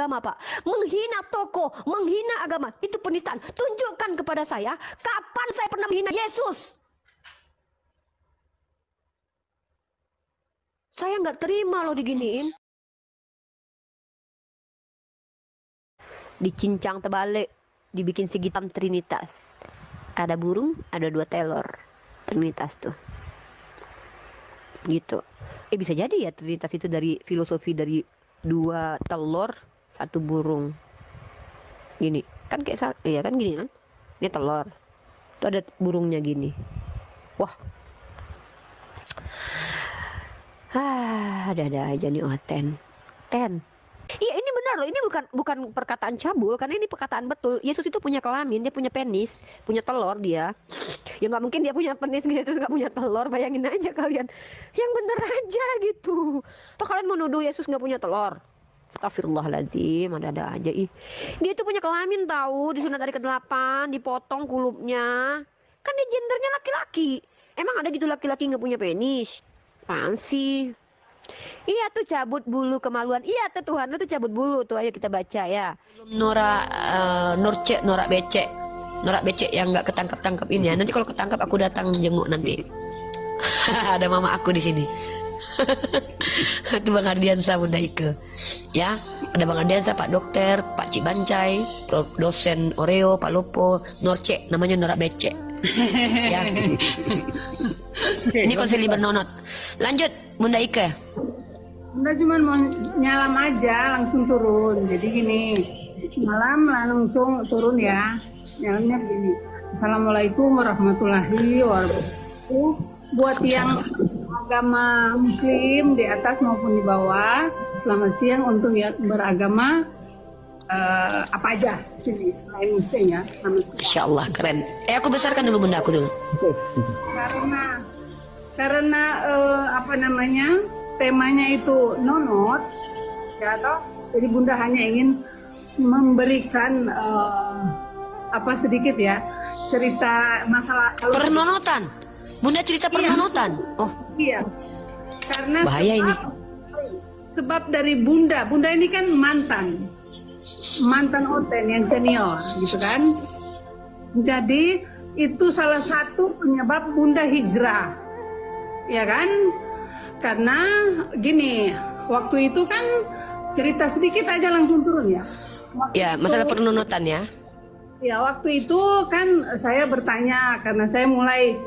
agama, Pak. Menghina tokoh, menghina agama, itu penistaan. Tunjukkan kepada saya kapan saya pernah menghina Yesus. Saya nggak terima loh diginiin. Dicincang terbalik, dibikin segi hitam Trinitas. Ada burung, ada 2 telur. Trinitas tuh. Gitu. Bisa jadi ya Trinitas itu dari filosofi dari 2 telur, 1 burung. Gini, kan kayak iya kan gini kan? Ini telur. Tuh ada burungnya gini. Wah. Ada aja nih Oten. Iya ini benar loh, ini bukan perkataan cabul, karena ini perkataan betul. Yesus itu punya kelamin, dia punya penis, punya telur dia. Ya nggak mungkin dia punya penis gitu terus nggak punya telur, bayangin aja kalian. Yang bener aja gitu. Atau kalian mau nuduh Yesus nggak punya telur? Astagfirullahaladzim, ada aja ih. Dia itu punya kelamin tahu, disunat hari ke-8, dipotong kulupnya. Kan dia gendernya laki-laki. Emang ada gitu laki-laki nggak punya penis? Apaan sih? Iya tuh cabut bulu kemaluan. Iya tuh Tuhan, lu tuh cabut bulu tuh. Ayo kita baca ya. Norak becek yang nggak ketangkap ini ya. Nanti kalau ketangkap aku datang jenguk nanti. Ada mama aku di sini. Itu Bang Ardiansa Bunda Ike. Ya, ada Bang Ardiansa, Pak Dokter, Pak Cik Bancai, dosen Oreo, Pak Lopo, Norcek, namanya norak becek. Ya. Ini konsili bernonot. Lanjut Bunda Ike. Bunda cuma mau nyalam aja langsung turun. Jadi gini, malam langsung turun ya. Nyalamnya begini. Assalamualaikum warahmatullahi wabarakatuh. Buat yang agama Muslim di atas maupun di bawah, selamat siang untuk yang beragama apa aja sini selain Muslim ya. Selamat siang. Insya Allah keren. Aku besarkan dulu Bunda aku dulu. Karena apa namanya temanya itu nonot ya toh, jadi Bunda hanya ingin memberikan apa sedikit ya cerita masalah pernonotan. Bunda cerita pernonotan. Oh iya, karena bahaya ini. Sebab dari Bunda ini kan mantan Oten yang senior gitu kan, jadi itu salah satu penyebab Bunda hijrah ya kan. Karena gini, waktu itu kan cerita sedikit aja langsung turun ya. Ya, masalah pernunutan ya. Ya, waktu itu kan saya bertanya karena saya mulai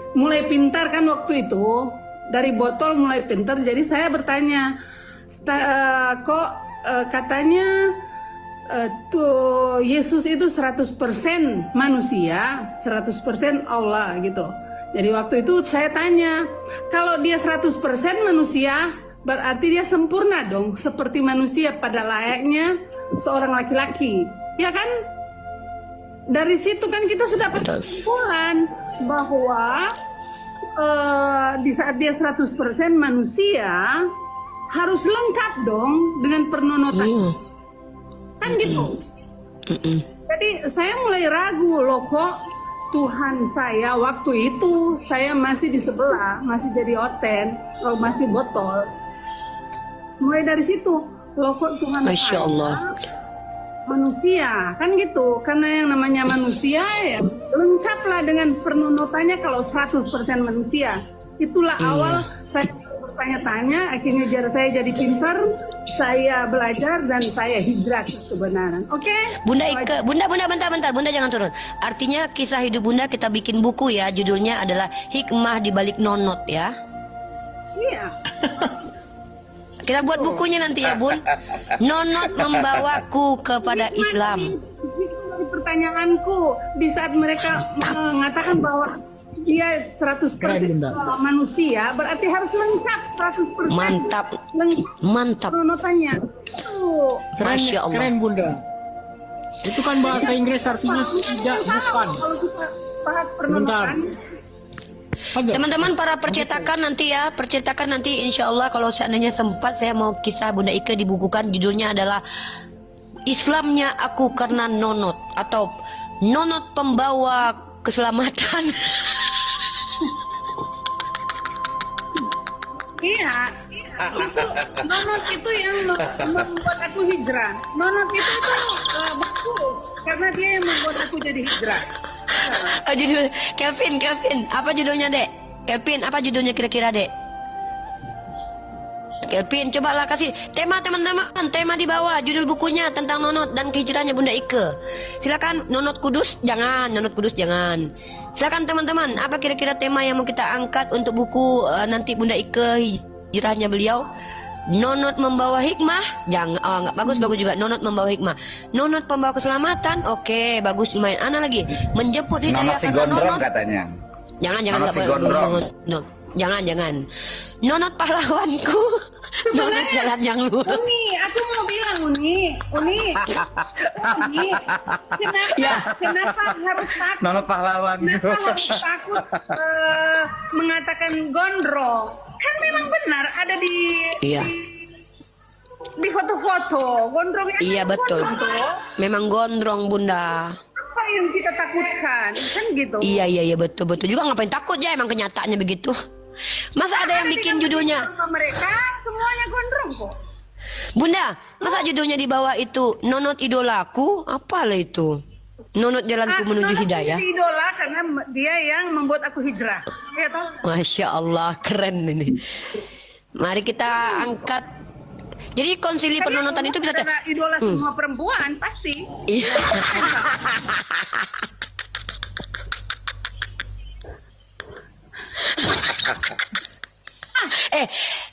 pintar kan waktu itu. Dari botol mulai pintar, jadi saya bertanya, kok katanya tuh Yesus itu 100% manusia, 100% Allah gitu. Jadi waktu itu saya tanya, kalau dia 100% manusia, berarti dia sempurna dong, seperti manusia pada layaknya seorang laki-laki, ya kan? Dari situ kan kita sudah kesimpulan bahwa di saat dia 100% manusia, harus lengkap dong dengan pernonotan. Kan gitu. Jadi saya mulai ragu loh, kok Tuhan saya waktu itu saya masih di sebelah, masih jadi Oten, masih botol. Mulai dari situ, loh kok Tuhan Masya Allah. manusia, kan gitu. Karena yang namanya manusia ya lengkaplah dengan pernunutannya kalau 100% manusia. Itulah awal saya bertanya-tanya, akhirnya saya jadi pintar, saya belajar dan saya hijrah ke kebenaran. Oke? Bunda Ike, Bunda bentar, Bunda jangan turun. Artinya kisah hidup Bunda kita bikin buku ya, judulnya adalah Hikmah di Balik Nonot ya. Iya. Kita buat bukunya nanti ya Bun. Nonot membawaku kepada Islam. Dari pertanyaanku di saat mereka mengatakan bahwa dia 100% manusia, berarti harus lengkap 100%. Mantap. Pernonotannya. Masya Allah. Keren Bunda. Itu kan bahasa Inggris artinya tidak, bukan. Kalau kita bahas pernonotan. Teman-teman para percetakan nanti insya Allah kalau seandainya sempat saya mau kisah Bunda Ike dibukukan, judulnya adalah Islamnya Aku Karena Nonot atau Nonot Pembawa Keselamatan. Iya, Nonot itu yang membuat aku hijrah. Nonot itu bagus karena dia yang membuat aku jadi hijrah. Oh, judul Kelvin, apa judulnya, Dek? Kelvin, apa judulnya kira-kira, Dek? Kelvin, cobalah kasih tema teman-teman, tema di bawah, judul bukunya tentang Nonot dan kehijrahannya Bunda Ike. Silakan. Nonot Kudus jangan. Silakan teman-teman, apa kira-kira tema yang mau kita angkat untuk buku nanti Bunda Ike hijrahnya beliau? Nonot membawa hikmah, jangan. Oh, enggak, bagus juga. Nonot membawa hikmah. Nonot pembawa keselamatan, oke, bagus, lumayan. Ana lagi menjemput hidayah Nonot si karena gondrong Nonot. katanya. Jangan, Nonot si gondrong. Jangan. Nonot pahlawanku. Nonot jalan yang lurus. Uni, aku mau bilang Uni, kenapa harus takut? Nonot pahlawan. Kenapa harus takut mengatakan gondrong? Kan memang benar ada di Iya. di foto-foto gondrongnya. Iya, kan betul. gondrong. Memang gondrong, Bunda. Apa yang kita takutkan? Kan gitu. Iya, betul juga. Ngapain takut ya, emang kenyataannya begitu. Masa ada yang bikin judulnya, Sama mereka semuanya gondrong kok. Bunda, masa judulnya di bawah itu Nonot idolaku? Apalah itu? Nonot jalanku menuju Nonot hidayah. menjadi idola karena dia yang membuat aku hijrah. Ya toh? Masya Allah, keren ini. Mari kita angkat. Jadi konsili penonotan itu bisa adalah idola semua perempuan pasti. Iya.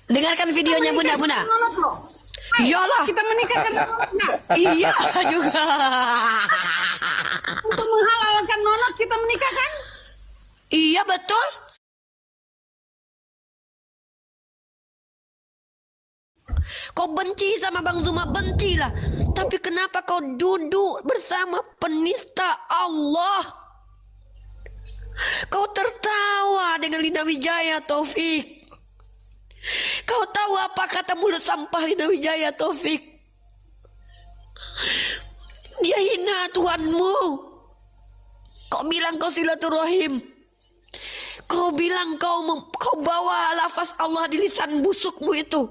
Dengarkan videonya Bunda. Nonot loh. Iyalah. Kita menikah karena nonot nggak? Iya juga. Untuk menghalalkan nonot kita menikah kan? Iya betul. Kau benci sama Bang Zuma, bencilah. Tapi kenapa kau duduk bersama penista Allah? Kau tertawa dengan Lina Wijaya, Taufik. Kau tahu apa kata mulut sampah Lina Wijaya, Taufik? Dia hina Tuhanmu. Kau bilang kau silaturahim. Kau bilang kau bawa lafaz Allah di lisan busukmu itu.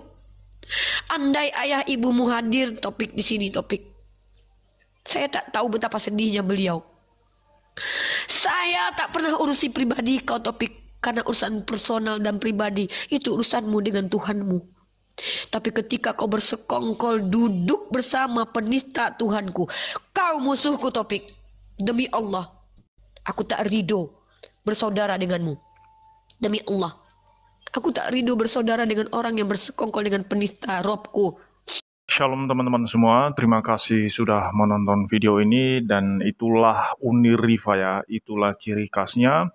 Andai ayah ibumu hadir, Topik, di sini, Topik, saya tak tahu betapa sedihnya beliau. Saya tak pernah urusi pribadi kau, Topik, karena urusan personal dan pribadi itu urusanmu dengan Tuhanmu. Tapi ketika kau bersekongkol duduk bersama penista Tuhanku, kau musuhku, Topik, demi Allah, aku tak ridho bersaudara denganmu. Demi Allah, aku tak ridho bersaudara dengan orang yang bersekongkol dengan penista Robku. Shalom teman-teman semua, terima kasih sudah menonton video ini, dan itulah Uni Riva ya, itulah ciri khasnya,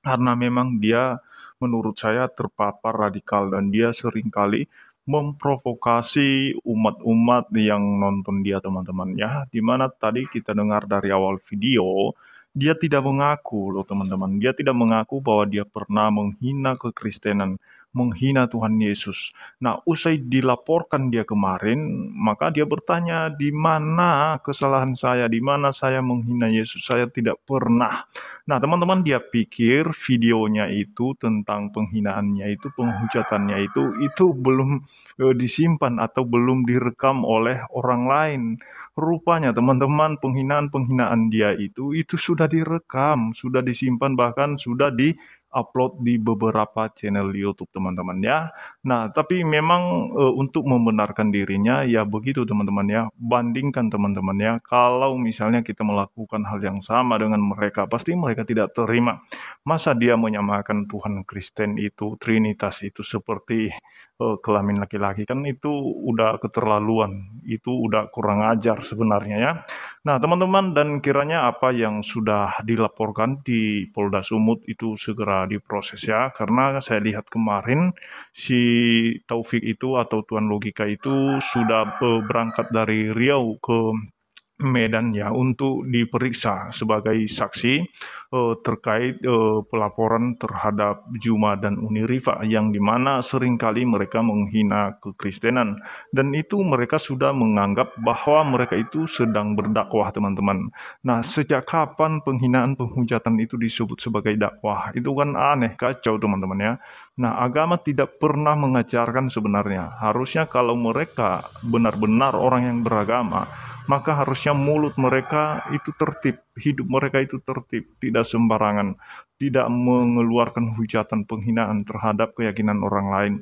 karena memang dia menurut saya terpapar radikal dan dia seringkali memprovokasi umat-umat yang nonton dia teman-teman ya, dimana tadi kita dengar dari awal video, dia tidak mengaku loh teman-teman, dia tidak mengaku bahwa dia pernah menghina kekristenan, menghina Tuhan Yesus. Nah, usai dilaporkan dia kemarin, maka dia bertanya, di mana kesalahan saya, di mana saya menghina Yesus, saya tidak pernah. Nah, teman-teman, dia pikir videonya itu tentang penghinaannya itu, penghujatannya itu belum disimpan atau belum direkam oleh orang lain. Rupanya teman-teman, penghinaan-penghinaan dia itu sudah direkam, sudah disimpan, bahkan sudah di-upload di beberapa channel YouTube teman-teman ya. Nah, tapi memang untuk membenarkan dirinya ya begitu teman-teman ya. Bandingkan teman-teman ya, kalau misalnya kita melakukan hal yang sama dengan mereka, pasti mereka tidak terima. Masa dia menyamakan Tuhan Kristen itu, Trinitas itu seperti kelamin laki-laki, kan itu udah keterlaluan, itu udah kurang ajar sebenarnya ya. Nah teman-teman, dan kiranya apa yang sudah dilaporkan di Polda Sumut itu segera diproses ya, karena saya lihat kemarin si Taufik itu atau Tuan Logika itu sudah berangkat dari Riau ke Medan ya untuk diperiksa sebagai saksi terkait pelaporan terhadap Juma dan Unirifa yang dimana seringkali mereka menghina kekristenan, dan itu mereka sudah menganggap bahwa mereka itu sedang berdakwah, teman-teman. Nah, sejak kapan penghinaan penghujatan itu disebut sebagai dakwah? Itu kan aneh, kacau, teman-teman ya. Nah, agama tidak pernah mengajarkan sebenarnya. Harusnya kalau mereka benar-benar orang yang beragama, maka harusnya mulut mereka itu tertib, hidup mereka itu tertib, tidak sembarangan, tidak mengeluarkan hujatan penghinaan terhadap keyakinan orang lain.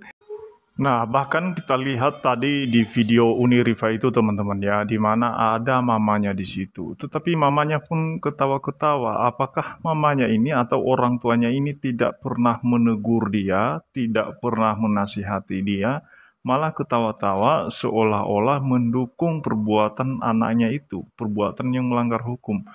Nah, bahkan kita lihat tadi di video Unirifa itu, teman-teman ya, di mana ada mamanya di situ. Tetapi mamanya pun ketawa-ketawa. Apakah mamanya ini atau orang tuanya ini tidak pernah menegur dia, tidak pernah menasihati dia, malah ketawa-tawa seolah-olah mendukung perbuatan anaknya itu, perbuatan yang melanggar hukum.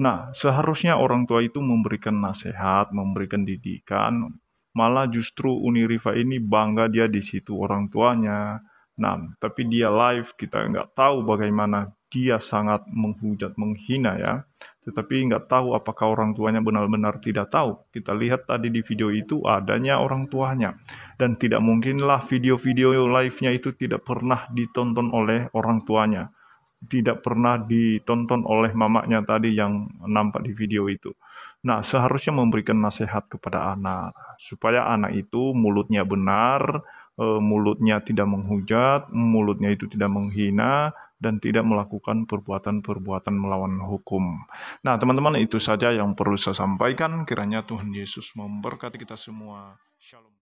Nah, seharusnya orang tua itu memberikan nasihat, memberikan didikan, malah justru Unirifa ini bangga dia di situ orang tuanya. Nah, tapi dia live, kita nggak tahu bagaimana dia sangat menghujat, menghina ya. Tetapi nggak tahu apakah orang tuanya benar-benar tidak tahu. Kita lihat tadi di video itu adanya orang tuanya. Dan tidak mungkinlah video-video live-nya itu tidak pernah ditonton oleh orang tuanya, tidak pernah ditonton oleh mamanya tadi yang nampak di video itu. Nah, seharusnya memberikan nasihat kepada anak, supaya anak itu mulutnya benar, mulutnya tidak menghujat, mulutnya itu tidak menghina, dan tidak melakukan perbuatan-perbuatan melawan hukum. Nah, teman-teman, itu saja yang perlu saya sampaikan. Kiranya Tuhan Yesus memberkati kita semua. Shalom.